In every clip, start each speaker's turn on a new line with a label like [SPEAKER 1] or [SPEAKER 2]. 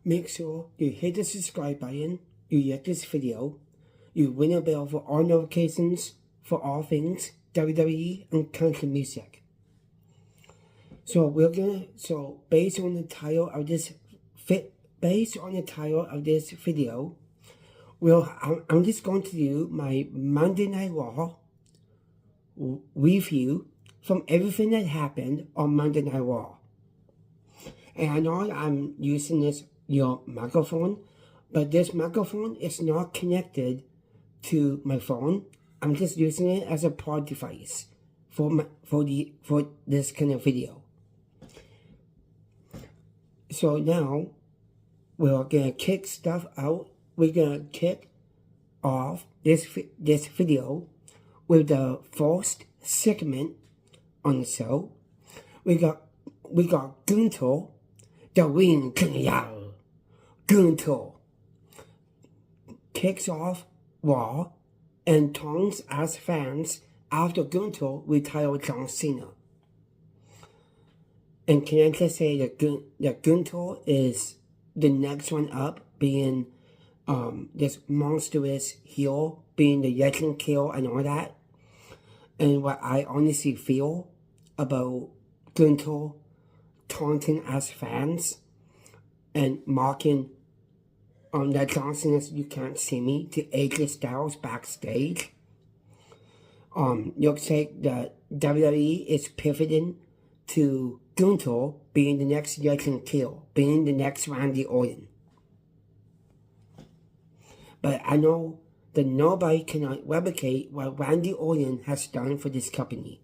[SPEAKER 1] Make sure you hit the subscribe button, you like this video, you ring a bell for all notifications for all things WWE and country music. So based on the title of this video, I'm just going to do my Monday Night Raw review from everything that happened on Monday Night Raw. And I know I'm using this microphone, but this microphone is not connected to my phone. I'm just using it as a pod device for this kind of video. So now we're gonna kick stuff out. We're gonna kick off this video with the first segment on the show. We got Gunther, the Ring Kootenay. Gunther kicks off Raw and taunts as fans after Gunther retired John Cena. And can I just say that Gunther is the next one up, being this monstrous heel, being the legend kill and all that. And what I honestly feel about Gunther taunting as fans and mocking that John Cena's "You Can't See Me" to AJ Styles backstage. Looks like the WWE is pivoting to Gunther being the next legend kill, being the next Randy Orton. But I know that nobody cannot replicate what Randy Orton has done for this company.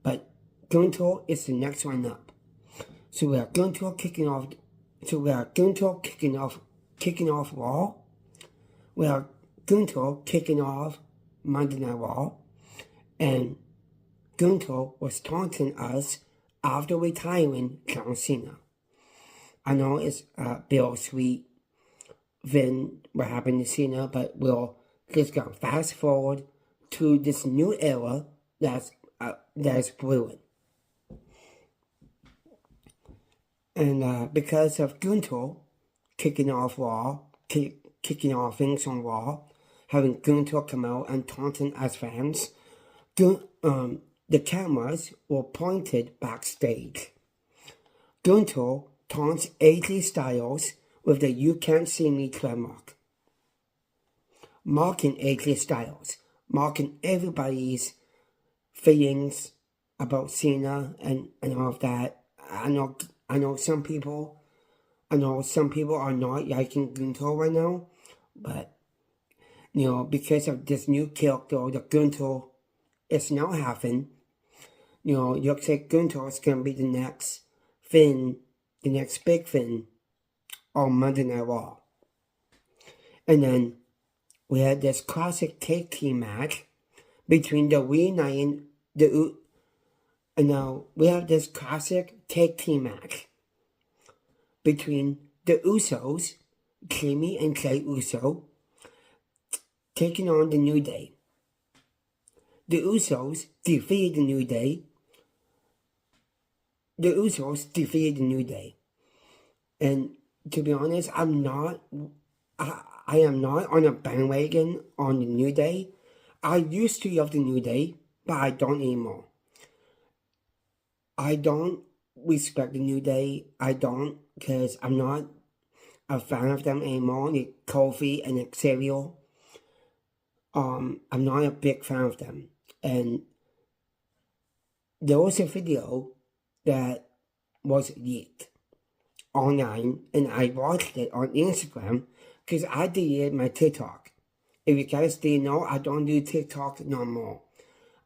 [SPEAKER 1] But Gunther is the next one up. So we are Gunther kicking off Raw. We are Gunther kicking off Monday Night Raw. And Gunther was taunting us after retiring John Cena. I know it's bittersweet then what happened to Cena, but we'll just go fast forward to this new era that's brewing. And because of Gunther kicking off things on Raw, having Gunther come out and taunting as fans, the cameras were pointed backstage. Gunther taunts AJ Styles with the "You Can't See Me" trademark, mocking AJ Styles, mocking everybody's feelings about Cena and all of that. I know some people are not liking Gunther right now, but because of this new character that Gunther is now having, looks like Gunther is gonna be the next big thing on Monday Night Raw. And then we had this classic tag team match between the reuniting and now we have this classic tag team match between the Usos, Jimmy and Jey Uso, taking on the New Day. The Usos defeated the New Day. And to be honest, I am not on a bandwagon on the New Day. I used to love the New Day, but I don't anymore. I don't respect the New Day. I don't, because I'm not a fan of them anymore. Like Kofi and Xavier. I'm not a big fan of them. And there was a video that was leaked online, and I watched it on Instagram because I deleted my TikTok. If you guys didn't know, I don't do TikTok no more.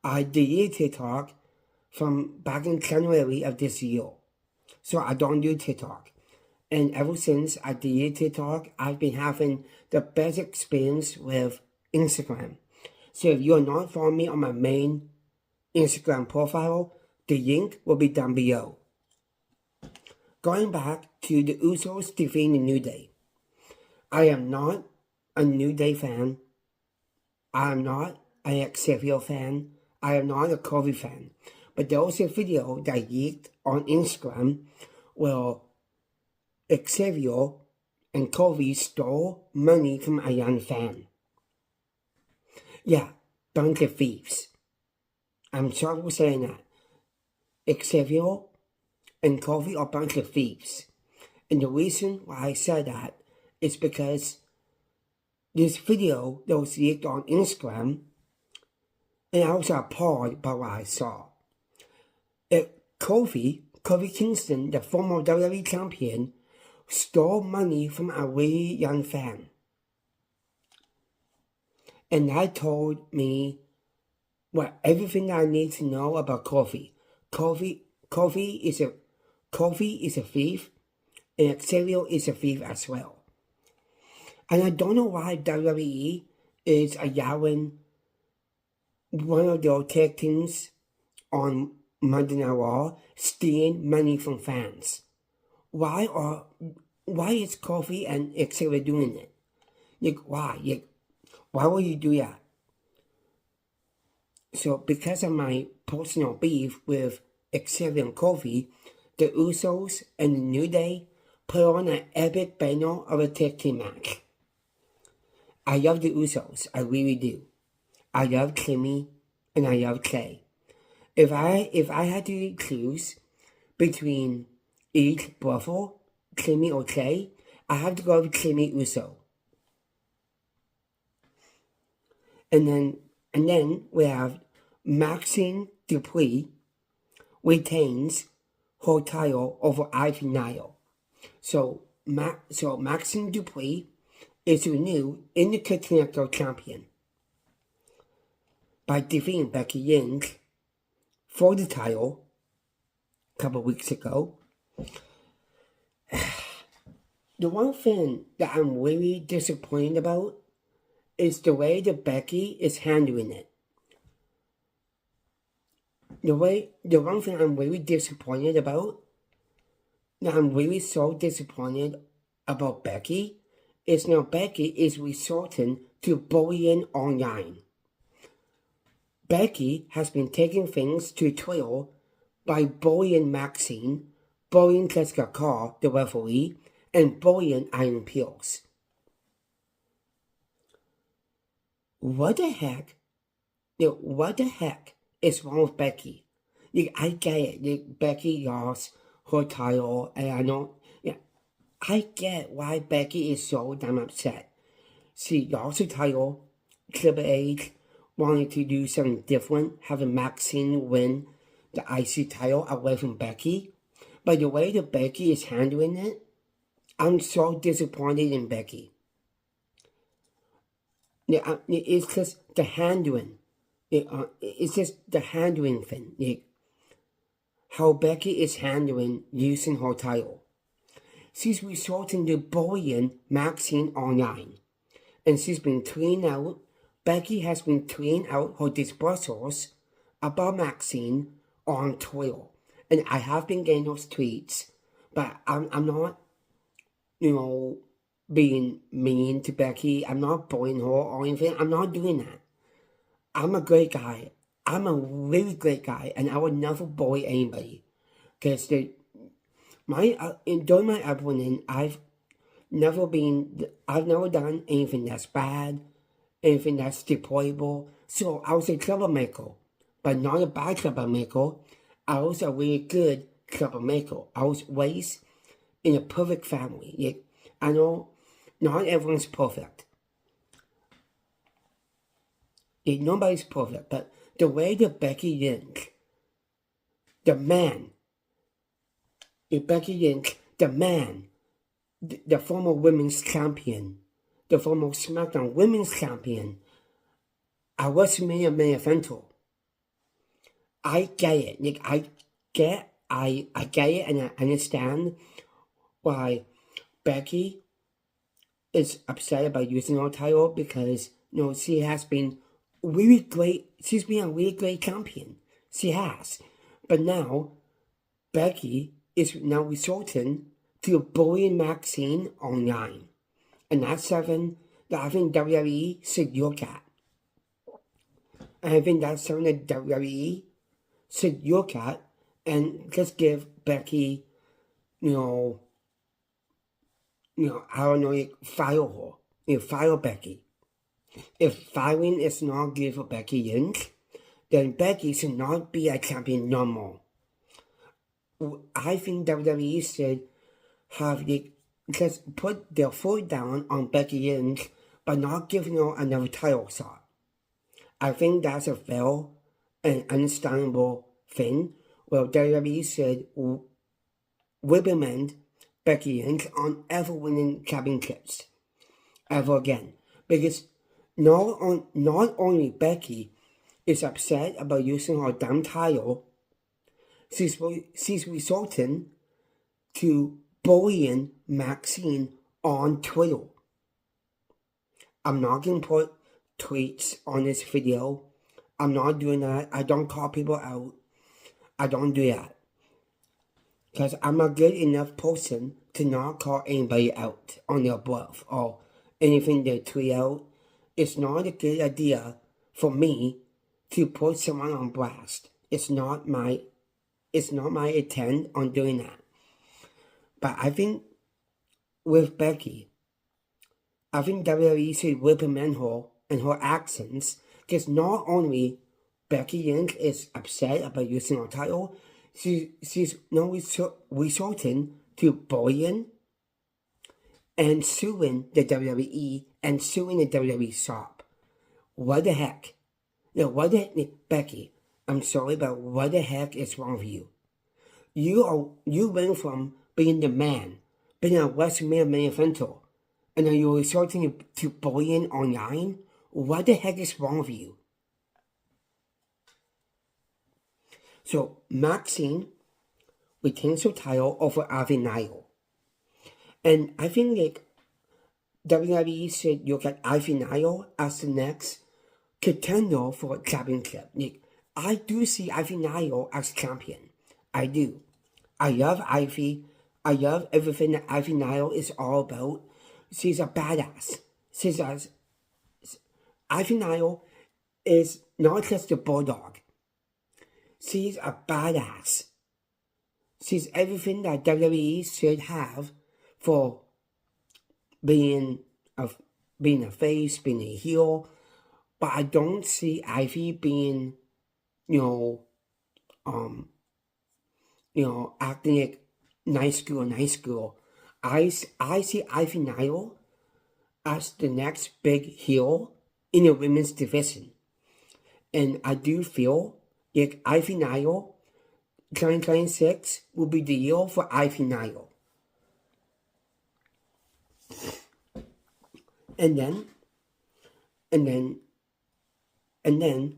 [SPEAKER 1] I deleted TikTok from back in January of this year. So I don't do TikTok. And ever since I deleted TikTok, I've been having the best experience with Instagram. So if you are not following me on my main Instagram profile, the link will be down below. Going back to the Usos defeating the New Day. I am not a New Day fan. I am not an Xavier fan. I am not a Kofi fan. But there was a video that leaked on Instagram where Xavier and Kofi stole money from a young fan. Yeah, bunch of thieves. I'm sorry for saying that. Xavier and Kofi are a bunch of thieves. And the reason why I said that is because this video that was leaked on Instagram, and I was appalled by what I saw. Kofi Kingston, the former WWE champion, stole money from a really young fan. And that told me everything I need to know about Kofi. Kofi is a thief, and Xavier is a thief as well. And I don't know why WWE is allowing one of their tag teams on Monday Night Raw stealing money from fans. Why is Kofi and Xavier doing it? Why? Why would you do that? So because of my personal beef with Xavier and Kofi, the Usos and the New Day put on an epic banner of a tag team match. I love the Usos, I really do. I love Kimmy and I love Clay. If I had to choose between each brother, Kimmy or Clay, I have to go with Kimmy Uso. And then we have Maxine Dupree retains her title over Ivy Nile. So Maxine Dupree is the new Intercontinental Champion by defeating Becky Lynch for the title a couple weeks ago. The one thing that I'm really disappointed about is the way that Becky is handling it. The one thing I'm really disappointed about, that I'm really so disappointed about Becky, is now Becky is resorting to bullying online. Becky has been taking things to Twitter by bullying Maxine, bullying Jessica Carr, the referee, and bullying Iron Pills. What the heck? What the heck is wrong with Becky? I get it. Becky lost her title, and I know. I get why Becky is so damn upset. She lost her title. Triple H wanted to do something different, having Maxine win the IC title away from Becky. But the way that Becky is handling it, I'm so disappointed in Becky. It's just the handling. It's just the handling thing. How Becky is handling using her title. She's resorting to bullying Maxine online. And she's been tweeting out, Becky has been tweeting out her dispersals about Maxine on Twitter. And I have been getting those tweets, but I'm not, being mean to Becky. I'm not bullying her or anything. I'm not doing that. I'm a great guy. I'm a really great guy, and I would never bully anybody. Because during my upbringing, I've never done anything that's bad, anything that's deployable. So I was a troublemaker, but not a bad troublemaker. I was a really good troublemaker. I was raised in a perfect family. I know not everyone's perfect. Nobody's perfect, but the way that Becky Lynch, the former women's champion, the former SmackDown women's champion, I WrestleMania main eventer. I get it. I get it, and I understand why Becky is upset about using her title because she has been really great. She's been a really great champion. She has, but now Becky is now resorting to bullying Maxine online, and that's something that I think WWE should look at. I think that's something that WWE should look at and just give Becky, I don't know, you fire her. You fire Becky. If firing is not good for Becky Lynch, then Becky should not be a champion no more. I think WWE should have just put their foot down on Becky Lynch by not giving her another title shot. I think that's a fair and understandable thing. Well, WWE should reprimand Becky Lynch on ever winning championships ever again, because not only Becky is upset about using her damn title, she's resorting to bullying Maxine on Twitter. I'm not gonna put tweets on this video. I'm not doing that. I don't call people out. I don't do that. Because I'm a good enough person to not call anybody out on their bluff or anything they tweet out. It's not a good idea for me to put someone on blast. It's not my intent on doing that. But I think with Becky, I think WWE should reprimand her and her actions, because not only Becky Lynch is upset about using her title, she's now resorting to bullying and suing the WWE and suing the WWE shop. What the heck? Becky, I'm sorry, but what the heck is wrong with you? You went from being the man, being a WrestleMania main eventer, and then you're resorting to bullying online? What the heck is wrong with you? So Maxine retains her title over Ivy Nile. And I think WWE should look at Ivy Nile as the next contender for a championship. I do see Ivy Nile as champion. I do. I love Ivy. I love everything that Ivy Nile is all about. She's a badass. Ivy Nile is not just a bulldog. She's a badass. She's everything that WWE should have for being a face, being a heel. But I don't see Ivy being, acting like nice girl. I see Ivy Nile as the next big heel in the women's division. And I do feel like Ivy Nile 2026 will be the year for Ivy Nile. And then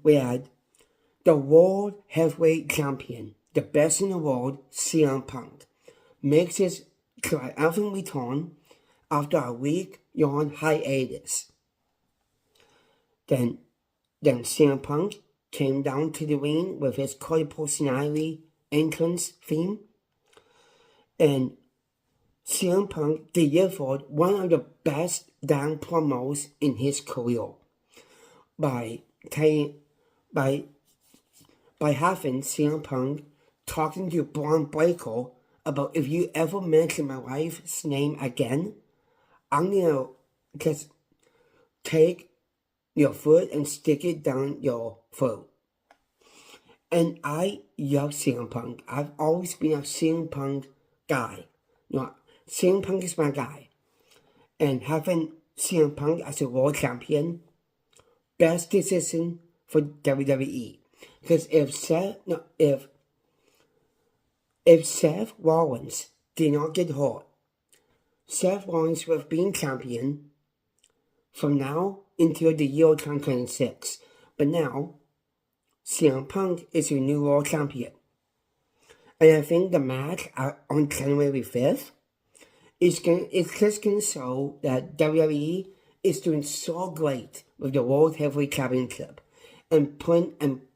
[SPEAKER 1] we had the World Heavyweight Champion, the best in the world, CM Punk, makes his triumphant return after a week-long hiatus. Then CM Punk came down to the ring with his Cody personality entrance theme, and CM Punk delivered one of the best damn promos in his career by having CM Punk talking to Braun Breaker about, if you ever mention my wife's name again, I'm gonna just take your foot and stick it down your throat. And I love CM Punk. I've always been a CM Punk guy. CM Punk is my guy. And having CM Punk as a world champion, best decision for WWE. Because if Seth Rollins did not get hurt, Seth Rollins would have been champion from now until the year 2026. But now, CM Punk is your new world champion. And I think the match on January 5th is just going to show that WWE is doing so great with the World Heavyweight Championship and putting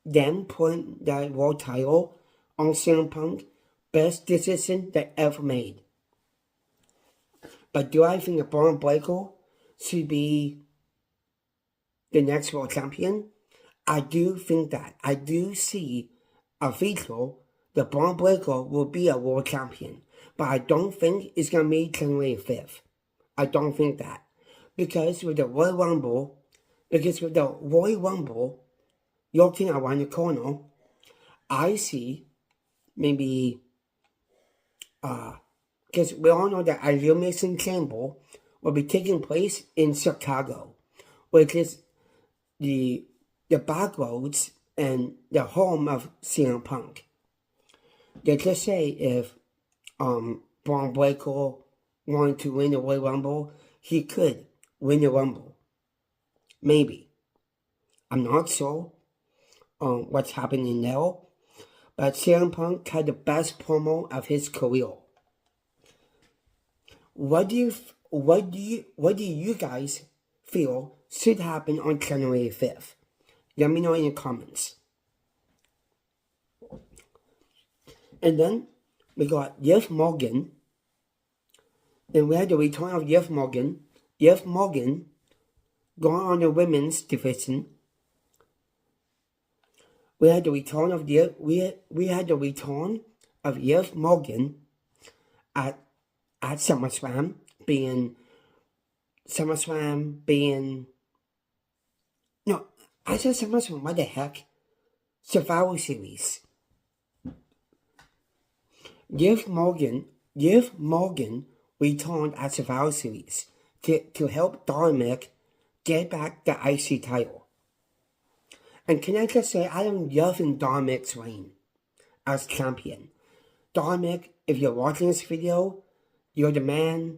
[SPEAKER 1] that world title on CM Punk, best decision they ever made. But do I think that Braun Breaker should be the next world champion? I do think that. I do see a future that Braun Breaker will be a world champion. But I don't think it's going to be January 5th. I don't think that. Because with the Royal Rumble, looking around the corner, I see maybe, because we all know that Elimination Chamber will be taking place in Chicago, which is the backroads and the home of CM Punk. They just say if Braun Breaker wanted to win the Royal Rumble, he could win the Rumble. Maybe. I'm not sure what's happening now, but CM Punk had the best promo of his career. What do you guys feel should happen on January 5th? Let me know in the comments. And then we got Liv Morgan. And we had the return of Liv Morgan. Liv Morgan going on the women's division. We had the return of Liv Morgan at SummerSlam being no, I said SummerSlam, what the heck? Survivor Series. Liv Morgan returned at Survivor Series to help Dominic get back the IC title. And can I just say, I am loving Dominic's reign as champion. Dominic, if you're watching this video, you're the man,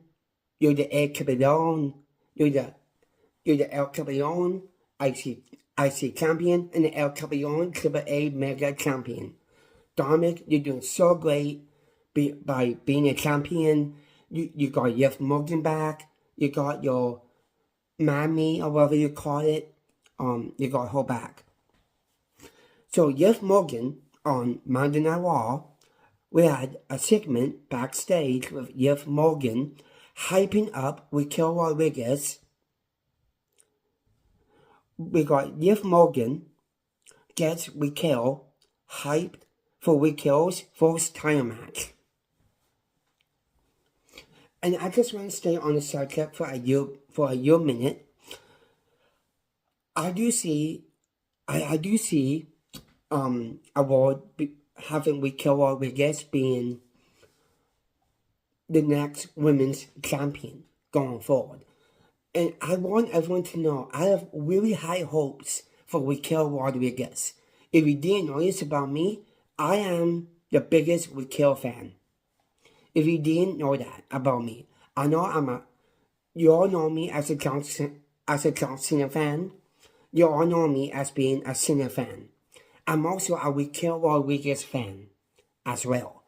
[SPEAKER 1] you're the El Campeón, you're the El Campeón IC champion, and the El Campeón AAA Mega champion. Dominic, you're doing so great by being a champion. You got Liv Morgan back, you got your mammy, or whatever you call it, you got her back. So Liv Morgan on Monday Night Raw, we had a segment backstage with Liv Morgan hyping up Raquel Rodriguez. We got Liv Morgan gets Raquel hyped for Raquel's first title match. And I just want to stay on the subject for a minute. I do see award having Raquel Rodriguez being the next women's champion going forward. And I want everyone to know, I have really high hopes for Raquel Rodriguez. If you didn't know this about me, I am the biggest Raquel fan. If you didn't know that about me, I know you all know me as a John Cena fan. You all know me as being a Cena fan. I'm also a Raquel Rodriguez fan as well.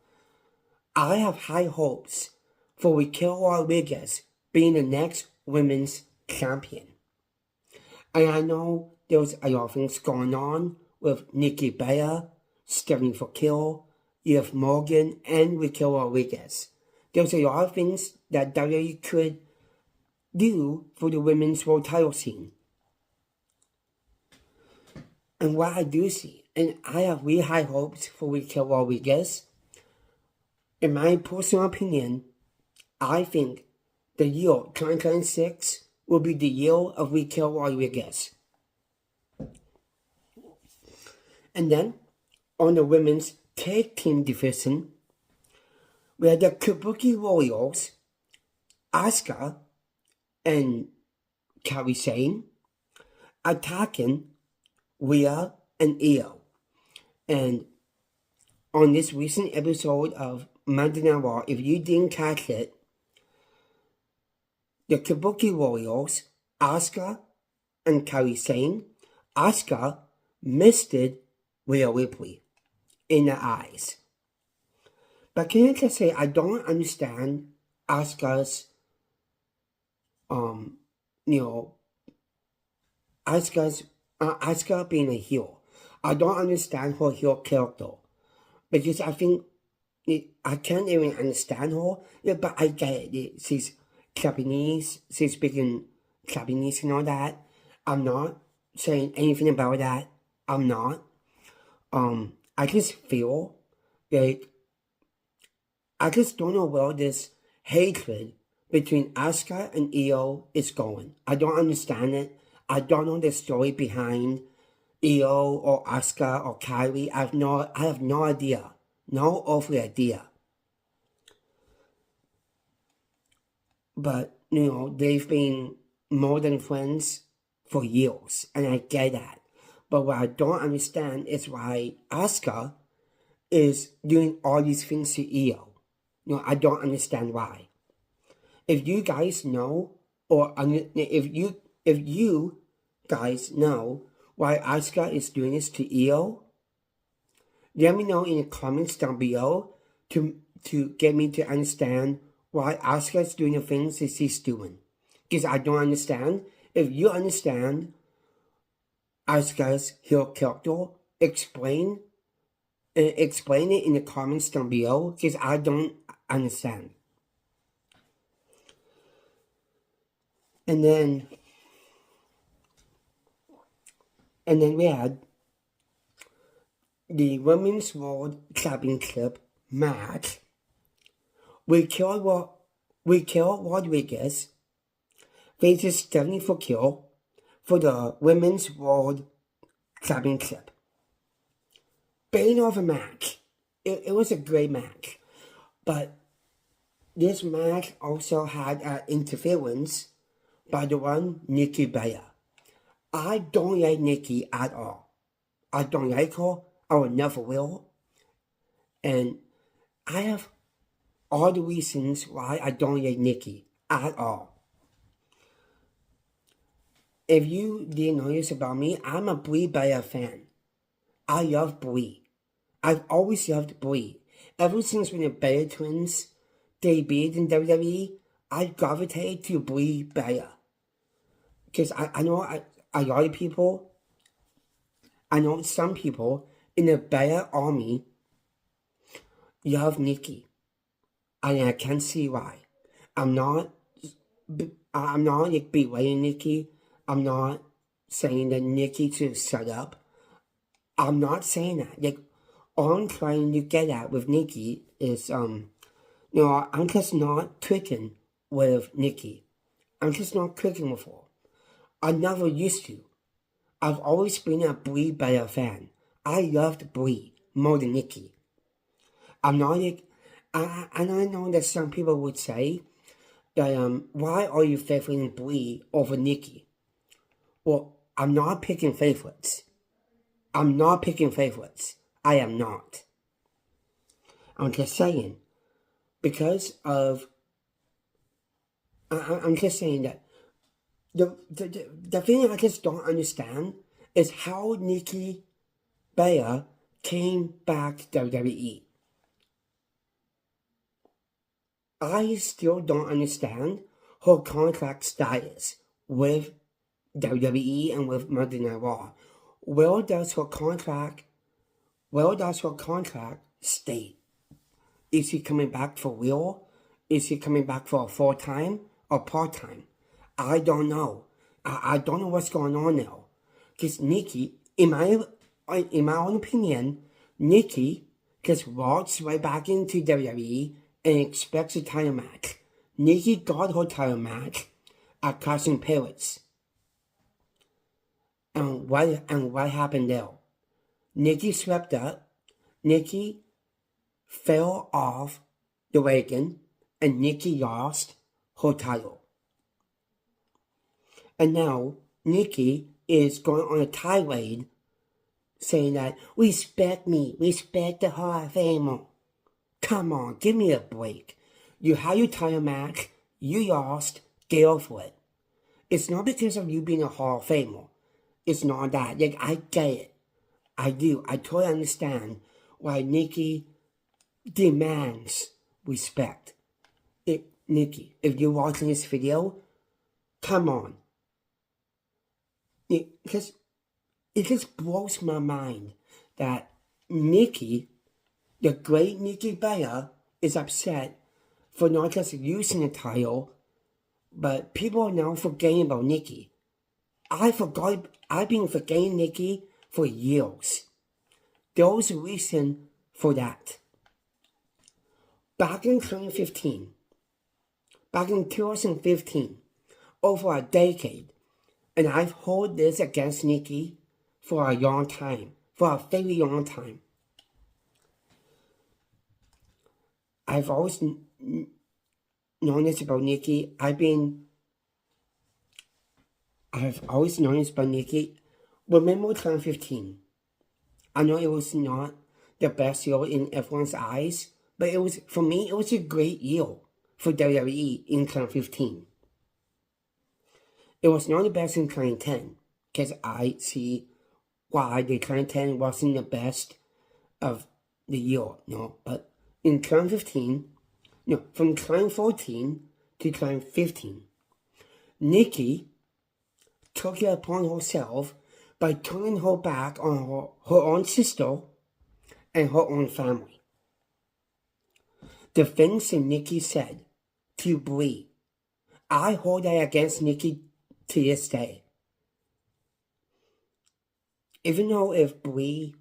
[SPEAKER 1] I have high hopes for Raquel Rodriguez being the next women's champion. And I know there's a lot of things going on with Nikki Bella, Stephanie Foucault, Liv Morgan, and Raquel Rodriguez. There's a lot of things that WWE could do for the women's world title scene. And what I do see, and I have really high hopes for Raquel Rodriguez. In my personal opinion, I think the year 2026 will be the year of Raquel Rodriguez. And then, on the women's tag team division, we had the Kabuki Warriors, Asuka and Kairi Sane, attacking Rhea and Io. And on this recent episode of Monday Night Raw, if you didn't catch it, the Kabuki Warriors, Asuka and Kairi Sane, Asuka misted Rhea Ripley in the eyes. But can I just say, I don't understand Asuka's, Asuka being a heel. I don't understand her heel character. Because I think, I can't even understand her. Yeah, but I get it. She's Japanese. She's speaking Japanese and all that. I'm not saying anything about that. I'm not. I just feel like I just don't know where this hatred between Asuka and Io is going. I don't understand it. I don't know the story behind Io or Asuka or Kyrie. I have no idea. No earthly idea. But, they've been more than friends for years, and I get that. But what I don't understand is why Asuka is doing all these things to Io. I don't understand why. If you guys know, or if you guys know why Asuka is doing this to Io, let me know in the comments down below to get me to understand why Asuka is doing the things that she's doing. Because I don't understand. If you understand Asuka's heel character, explain it in the comments down below, because I don't understand. And then we had the Women's World Championship match. Raquel Rodriguez faces Stephanie Foucault for the Women's World Championship. Bane of a match. It was a great match. But this match also had interference by the one Nikki Bella. I don't like Nikki at all. I don't like her. I will never will. And I have all the reasons why I don't like Nikki at all. If you didn't know this about me, I'm a Brie Bella fan. I love Brie. I've always loved Brie. Ever since when the Bella twins debuted in WWE, I gravitated to Brie Bella. Because I know a lot of people, I know some people in the Bella army love Nikki. And I can't see why. I'm not like berating Nikki. I'm not saying that Nikki should shut up. I'm not saying that. Like, all I'm trying to get at with Nikki is, I'm just not clicking with Nikki. I'm just not clicking with her. I never used to. I've always been a Brie Bella fan. I loved Brie more than Nikki. I'm not like, and I know that some people would say that, why are you favoring Brie over Nikki? Well, I'm not picking favorites. I am not. I'm just saying, because of, I'm just saying that the thing I just don't understand is how Nikki Bella came back to WWE. I still don't understand her contract status with WWE and with Monday Night Raw. Where does her contract state? Is she coming back for real? Is she coming back for a full-time or part-time? I don't know. I don't know what's going on now. Because Nikki, in my own opinion, Nikki just walks right back into WWE and expects a title match. Nikki got her title match at Clash in Paris. And what happened there? Nikki swept up. Nikki fell off the wagon, and Nikki lost her title. And now Nikki is going on a tirade saying that, respect me, respect the Hall of Famer. Come on, give me a break. You had your title match, you lost, get over it. It's not because of you being a Hall of Famer. It's not that. Like, I get it. I do. I totally understand why Nikki demands respect. Nikki, if you're watching this video, come on. Because it just blows my mind that Nikki, the great Nikki Bella, is upset for not just using the title, but people are now forgetting about Nikki. I've been forgetting Nikki for years. There's a reason for that. back in 2015, back in 2015, over a decade, and I've held this against Likee for a long time, for a very long time. I've always known this about Likee. I've always known this about Likee. Remember 2015? I know it was not the best year in everyone's eyes, but it was, for me, it was a great year for WWE in 2015. It was not the best in 2010, because I see why the 2010 wasn't the best of the year, but in 2015, from 2014 to 2015, Likee took it upon herself by turning her back on her own sister and her own family. The things that Likee said to Brie, I hold that against Likee to this day. Even though if Brie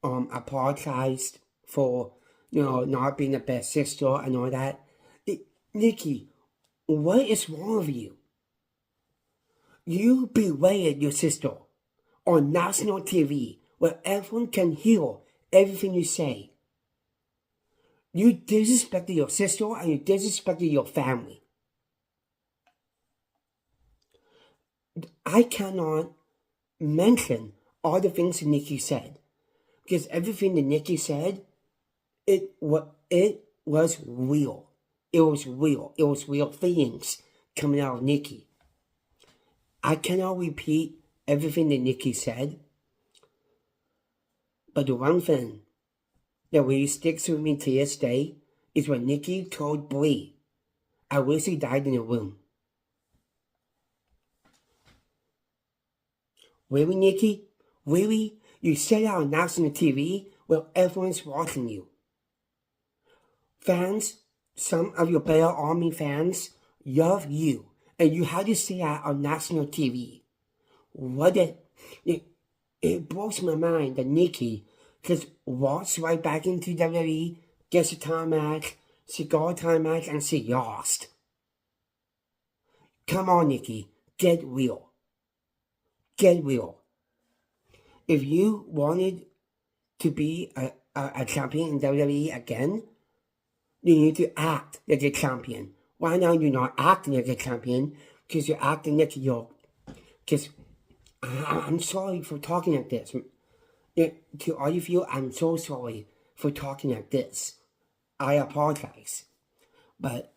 [SPEAKER 1] apologized for not being the best sister and all that, Likee, what is wrong with you? You berated your sister on national TV where everyone can hear everything you say. You disrespected your sister and you disrespected your family. I cannot mention all the things that Likee said, because everything that Likee said, it was real. It was real. It was real things coming out of Likee. I cannot repeat everything that Likee said, but the one thing that really sticks with me to this day is when Likee told Brie, I wish he died in the room. Really, Likee? Really? You said that on national TV where everyone's watching you. Fans, some of your better Army fans, love you. And you had to say that on national TV. It blows my mind that Likee just walks right back into WWE, gets a time match, cigar time match, and she lost. Come on, Likee, get real. Get real. If you wanted to be a champion in WWE again, you need to act like a champion. Why now you're not acting like a champion? Because you're acting like because I'm sorry for talking like this. To all of you, I'm so sorry for talking like this. I apologize. But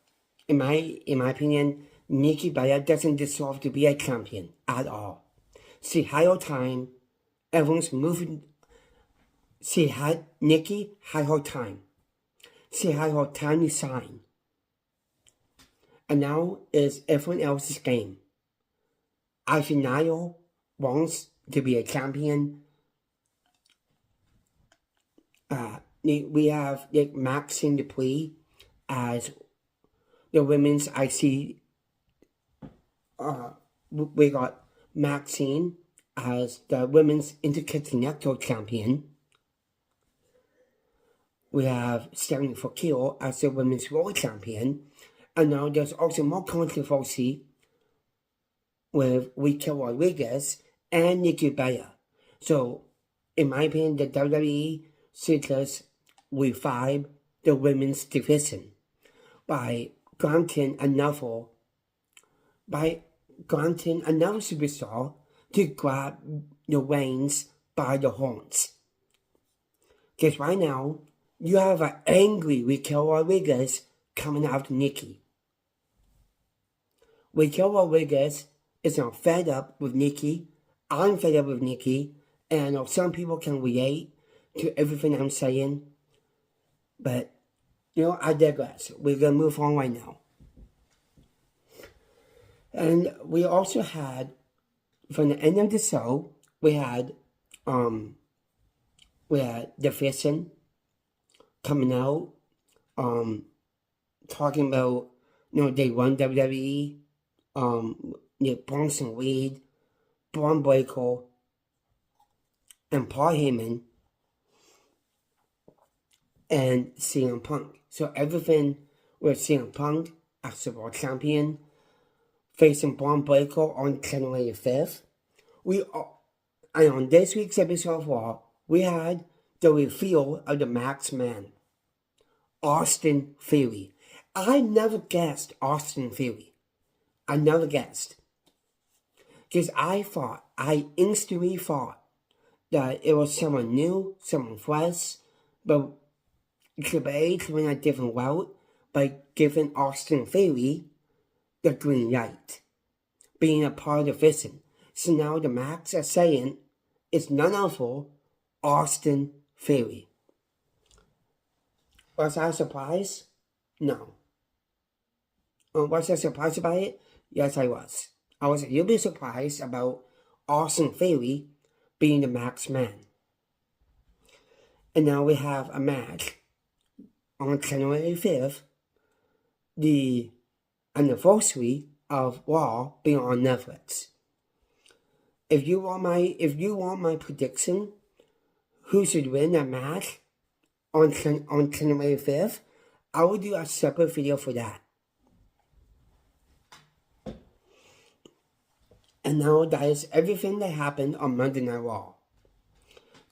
[SPEAKER 1] in my opinion, Likee Bella doesn't deserve to be a champion at all. She had her time. Everyone's moving. Likee had her time. She had her time to shine. And now it's everyone else's game. Ivoox wants to be a champion. We have Maxine Dupree as the women's IC. We got Maxine as the women's Intercontinental champion. We have Stephanie Foucault as the women's World champion. And now there's also more controversy with Raquel Rodriguez and Likee Bella. So, in my opinion, the WWE should just revive the women's division by granting another superstar to grab the reins by the horns. Because right now, you have an angry Raquel Rodriguez coming after Likee. Raquel Rodriguez is now fed up with Likee. I'm fed up with Likee. And I know some people can relate to everything I'm saying. But, I digress. We're going to move on right now. And we also had, from the end of the show, we had the Vision coming out, talking about, they run WWE, Bronson Reed, Braun Breaker, and Paul Heyman. and CM Punk. So everything with CM Punk as the world champion facing Braun Breaker on January 5th. And on this week's episode of Raw, we had the reveal of the Max Man, Austin Theory. I never guessed Austin Theory. I never guessed. Because I instantly thought that it was someone new, someone fresh, but Triple H went a different route by giving Austin Theory the green light, being a part of the vision. So now the Max are saying it's none other Austin Theory. Was I surprised? No. Was I surprised about it? Yes, I was. I was a little bit surprised about Austin Theory being the Max Man. And now we have a match on January 5th, the anniversary of Raw being on Netflix. If you want my prediction, who should win that match on January 5th, I will do a separate video for that. And now that is everything that happened on Monday Night Raw.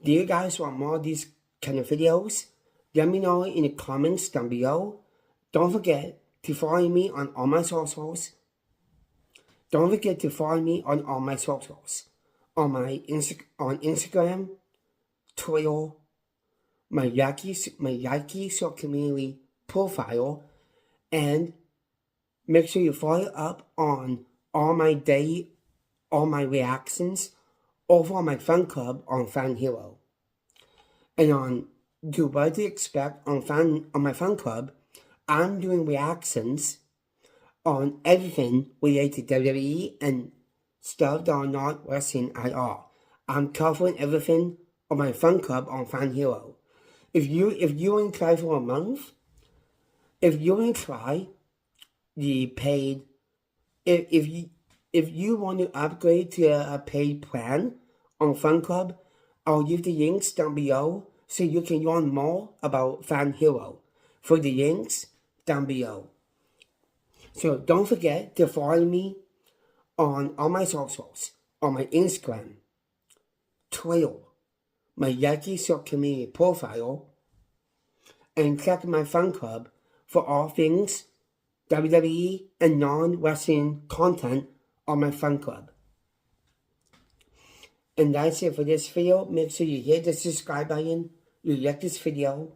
[SPEAKER 1] Do you guys want more of these kind of videos? Let me know in the comments down below. Don't forget to follow me on all my socials. On Instagram, Twitter, my Likee social community profile, and make sure you follow up on all my reactions over on my fan club on Fan Hero. And on to what to expect on my fan club, I'm doing reactions on everything related to WWE and stuff that are not wrestling at all. I'm covering everything on my fan club on Fan Hero. If you want to try for a month, if you want to try the paid, if you want to upgrade to a paid plan on Fan Club, I'll leave the links down below so you can learn more about Fan Hero. For the links down below. So don't forget to follow me on all my socials, on my Instagram, Twitter, my Likee social community profile, and check my fan club for all things WWE and non-wrestling content on my fan club. And that's it for this video. Make sure you hit the subscribe button, you like this video,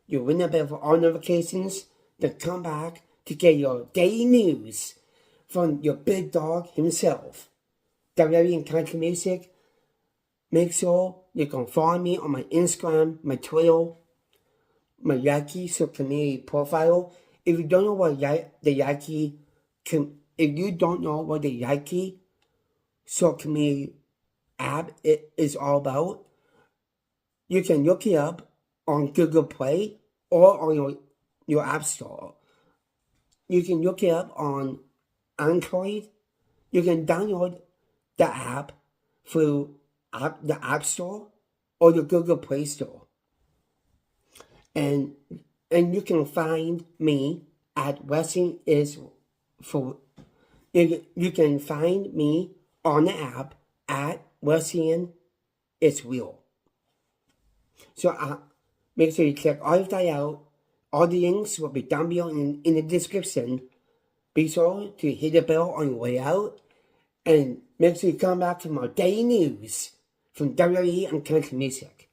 [SPEAKER 1] you ring the bell for all notifications, then come back to get your daily news from your big dog himself, WWE Country Music. Make sure you can follow me on my Instagram, my Twitter, my Likee social community profile. If you don't know what the Likee social community app is all about, you can look it up on Google Play or on your App Store. You can look it up on Android. You can download the app through the App Store or the Google Play Store. And you can find me at Wrestling Is For. You can find me on the app at Wrestling Is Real. So make sure you check all of that out. All the links will be down below in the description. Be sure to hit the bell on your way out. And make sure you come back for more daily news from WWE and country music.